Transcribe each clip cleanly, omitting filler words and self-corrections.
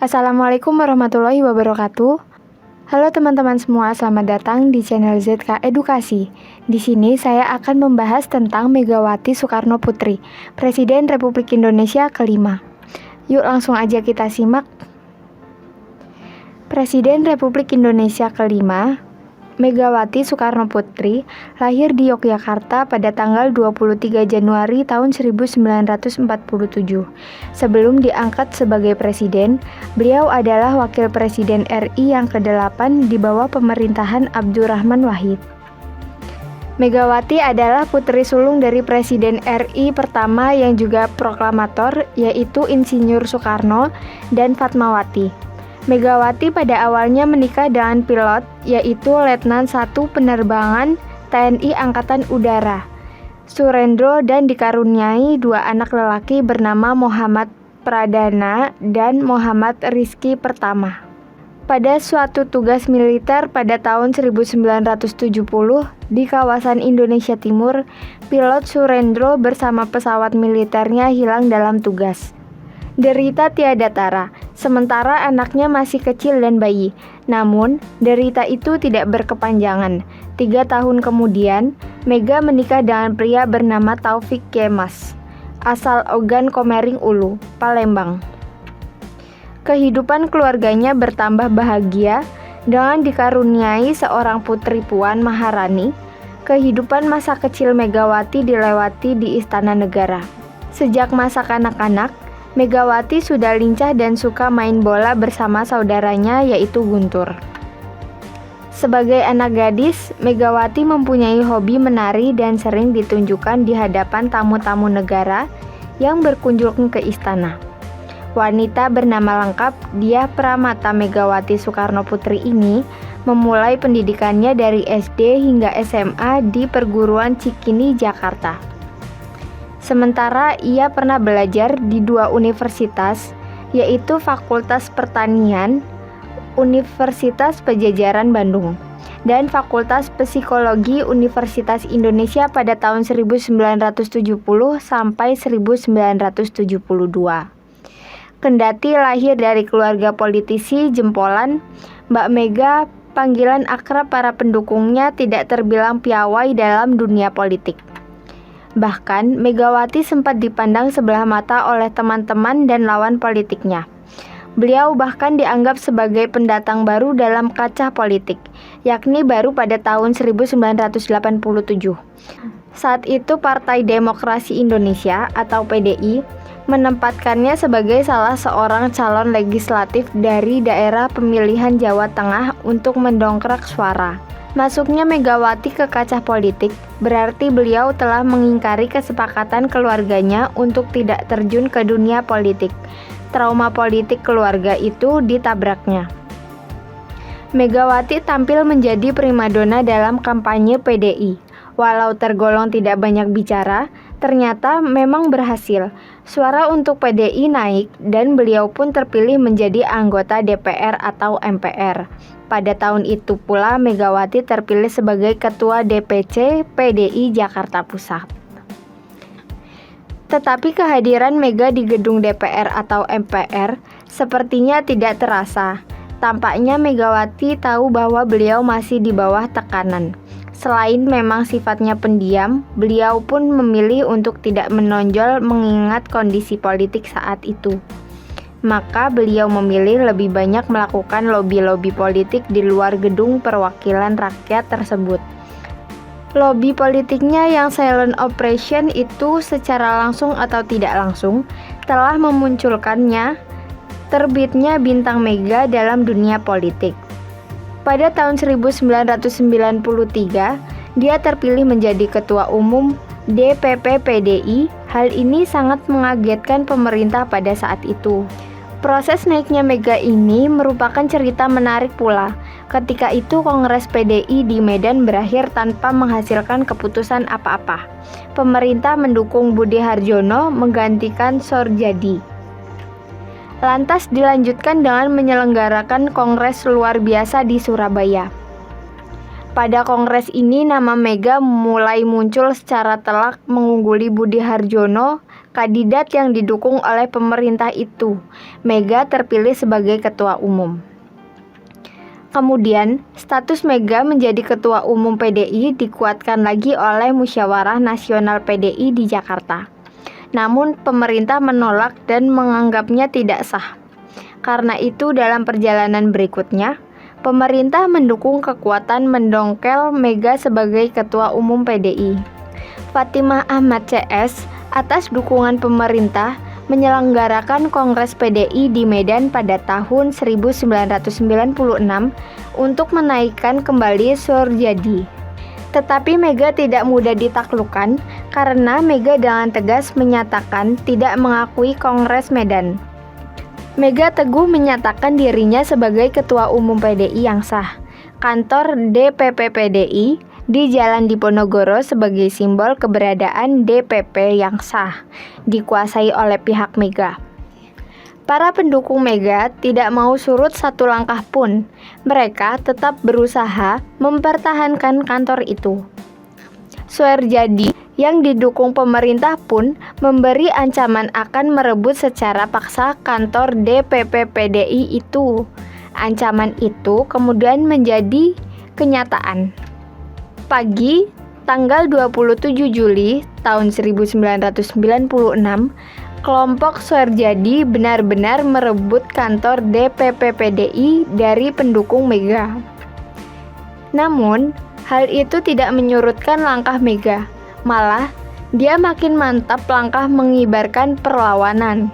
Assalamualaikum warahmatullahi wabarakatuh. Halo teman-teman semua, selamat datang di channel ZK Edukasi. Di sini saya akan membahas tentang Megawati Soekarno Putri, Presiden Republik Indonesia kelima. Yuk langsung aja kita simak. Presiden Republik Indonesia kelima, Megawati Soekarno Putri, lahir di Yogyakarta pada tanggal 23 Januari tahun 1947. Sebelum diangkat sebagai presiden, beliau adalah wakil presiden RI yang ke-8 di bawah pemerintahan Abdurrahman Wahid. Megawati adalah putri sulung dari Presiden RI pertama yang juga proklamator, yaitu Insinyur Soekarno dan Fatmawati. Megawati pada awalnya menikah dengan pilot, yaitu Letnan 1 Penerbangan TNI Angkatan Udara, Surendro, dan dikaruniai 2 anak lelaki bernama Muhammad Pradana dan Muhammad Rizky Pertama. Pada suatu tugas militer pada tahun 1970 di kawasan Indonesia Timur, pilot Surendro bersama pesawat militernya hilang dalam tugas. Derita tiada tara, sementara anaknya masih kecil dan bayi. Namun, derita itu tidak berkepanjangan. 3 tahun kemudian, Mega menikah dengan pria bernama Taufik Kemas, asal Ogan Komering Ulu, Palembang. Kehidupan keluarganya bertambah bahagia dengan dikaruniai seorang putri Puan Maharani. Kehidupan masa kecil Megawati dilewati di Istana Negara. Sejak masa kanak-kanak, Megawati sudah lincah dan suka main bola bersama saudaranya, yaitu Guntur. Sebagai anak gadis, Megawati mempunyai hobi menari dan sering ditunjukkan di hadapan tamu-tamu negara yang berkunjung ke istana. Wanita bernama lengkap Diah Pramata Megawati Soekarno Putri ini memulai pendidikannya dari SD hingga SMA di Perguruan Cikini, Jakarta. Sementara ia pernah belajar di 2 universitas, yaitu Fakultas Pertanian Universitas Padjadjaran Bandung dan Fakultas Psikologi Universitas Indonesia pada tahun 1970 sampai 1972. Kendati lahir dari keluarga politisi jempolan, Mbak Mega, panggilan akrab para pendukungnya, tidak terbilang piawai dalam dunia politik. Bahkan, Megawati sempat dipandang sebelah mata oleh teman-teman dan lawan politiknya. Beliau bahkan dianggap sebagai pendatang baru dalam kancah politik, yakni baru pada tahun 1987. Saat itu Partai Demokrasi Indonesia atau PDI menempatkannya sebagai salah seorang calon legislatif dari daerah pemilihan Jawa Tengah untuk mendongkrak suara. Masuknya Megawati ke kancah politik berarti beliau telah mengingkari kesepakatan keluarganya untuk tidak terjun ke dunia politik. Trauma politik keluarga itu ditabraknya. Megawati tampil menjadi primadona dalam kampanye PDI. Walau tergolong tidak banyak bicara, ternyata memang berhasil. Suara untuk PDI naik dan beliau pun terpilih menjadi anggota DPR atau MPR. Pada tahun itu pula Megawati terpilih sebagai Ketua DPC PDI Jakarta Pusat. Tetapi kehadiran Mega di gedung DPR atau MPR sepertinya tidak terasa. Tampaknya Megawati tahu bahwa beliau masih di bawah tekanan. Selain memang sifatnya pendiam, beliau pun memilih untuk tidak menonjol mengingat kondisi politik saat itu. Maka beliau memilih lebih banyak melakukan lobi-lobi politik di luar gedung perwakilan rakyat tersebut. Lobi politiknya yang silent operation itu secara langsung atau tidak langsung telah memunculkannya terbitnya bintang Mega dalam dunia politik. Pada tahun 1993, dia terpilih menjadi Ketua Umum DPP PDI. Hal ini sangat mengagetkan pemerintah pada saat itu. Proses naiknya Mega ini merupakan cerita menarik pula. Ketika itu Kongres PDI di Medan berakhir tanpa menghasilkan keputusan apa-apa. Pemerintah mendukung Budi Harjono menggantikan Sorjadi. Lantas dilanjutkan dengan menyelenggarakan Kongres luar biasa di Surabaya. Pada kongres ini nama Mega mulai muncul secara telak mengungguli Budi Harjono, kandidat yang didukung oleh pemerintah itu. Mega terpilih sebagai ketua umum. Kemudian, status Mega menjadi ketua umum PDI dikuatkan lagi oleh Musyawarah Nasional PDI di Jakarta. Namun pemerintah menolak dan menganggapnya tidak sah. Karena itu dalam perjalanan berikutnya, pemerintah mendukung kekuatan mendongkel Mega sebagai ketua umum PDI. Fatimah Ahmad CS atas dukungan pemerintah menyelenggarakan Kongres PDI di Medan pada tahun 1996 untuk menaikkan kembali Suryadi. Tetapi Mega tidak mudah ditaklukkan karena Mega dengan tegas menyatakan tidak mengakui Kongres Medan. Mega teguh menyatakan dirinya sebagai ketua umum PDI yang sah. Kantor DPP PDI di Jalan Diponegoro sebagai simbol keberadaan DPP yang sah, dikuasai oleh pihak Mega. Para pendukung Mega tidak mau surut satu langkah pun. Mereka tetap berusaha mempertahankan kantor itu. Suryadi yang didukung pemerintah pun memberi ancaman akan merebut secara paksa kantor DPP PDI itu. Ancaman itu kemudian menjadi kenyataan. Pagi tanggal 27 Juli tahun 1996, kelompok Suryadi benar-benar merebut kantor DPP PDI dari pendukung Mega. Namun, hal itu tidak menyurutkan langkah Mega. Malah, dia makin mantap langkah mengibarkan perlawanan.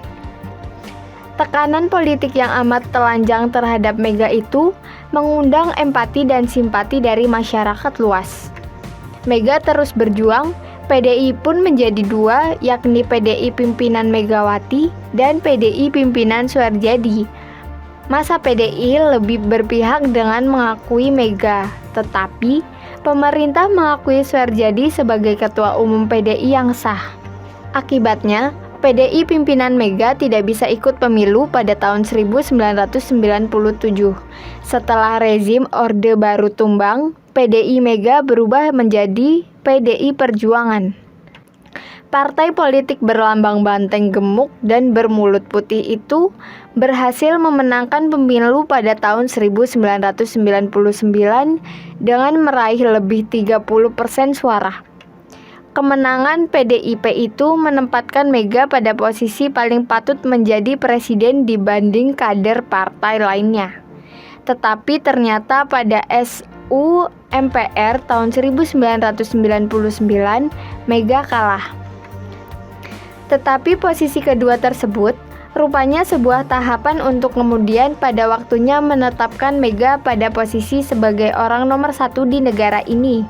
Tekanan politik yang amat telanjang terhadap Mega itu mengundang empati dan simpati dari masyarakat luas. Mega terus berjuang, PDI pun menjadi dua, yakni PDI pimpinan Megawati dan PDI pimpinan Suryadi. Masa PDI lebih berpihak dengan mengakui Mega, tetapi pemerintah mengakui Suryadi sebagai ketua umum PDI yang sah. Akibatnya, PDI pimpinan Mega tidak bisa ikut pemilu pada tahun 1997. Setelah rezim Orde Baru tumbang, PDI Mega berubah menjadi PDI Perjuangan. Partai politik berlambang banteng gemuk dan bermulut putih itu berhasil memenangkan pemilu pada tahun 1999 dengan meraih lebih 30% suara. Kemenangan PDIP itu menempatkan Mega pada posisi paling patut menjadi presiden dibanding kader partai lainnya. Tetapi ternyata pada SU MPR tahun 1999, Mega kalah. Tetapi posisi kedua tersebut rupanya sebuah tahapan untuk kemudian pada waktunya menetapkan Mega pada posisi sebagai orang nomor satu di negara ini.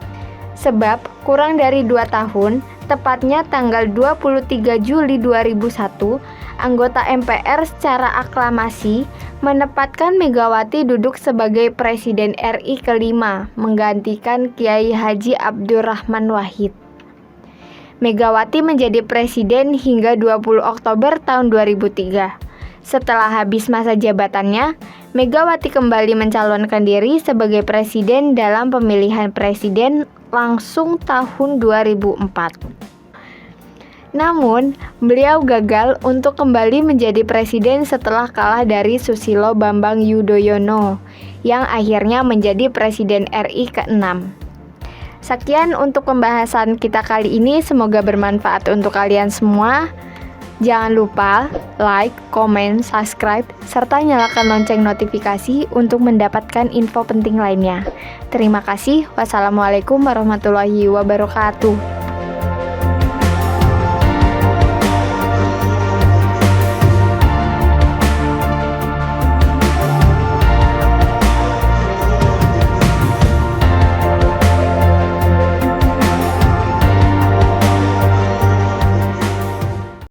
Sebab kurang dari 2 tahun, tepatnya tanggal 23 Juli 2001, anggota MPR secara aklamasi menempatkan Megawati duduk sebagai Presiden RI kelima, menggantikan Kiai Haji Abdurrahman Wahid. Megawati menjadi presiden hingga 20 Oktober tahun 2003. Setelah habis masa jabatannya, Megawati kembali mencalonkan diri sebagai presiden dalam pemilihan presiden langsung tahun 2004. Namun, beliau gagal untuk kembali menjadi presiden setelah kalah dari Susilo Bambang Yudhoyono, yang akhirnya menjadi presiden RI ke-6. Sekian untuk pembahasan kita kali ini, semoga bermanfaat untuk kalian semua. Jangan lupa like, komen, subscribe, serta nyalakan lonceng notifikasi untuk mendapatkan info penting lainnya. Terima kasih. Wassalamualaikum warahmatullahi wabarakatuh.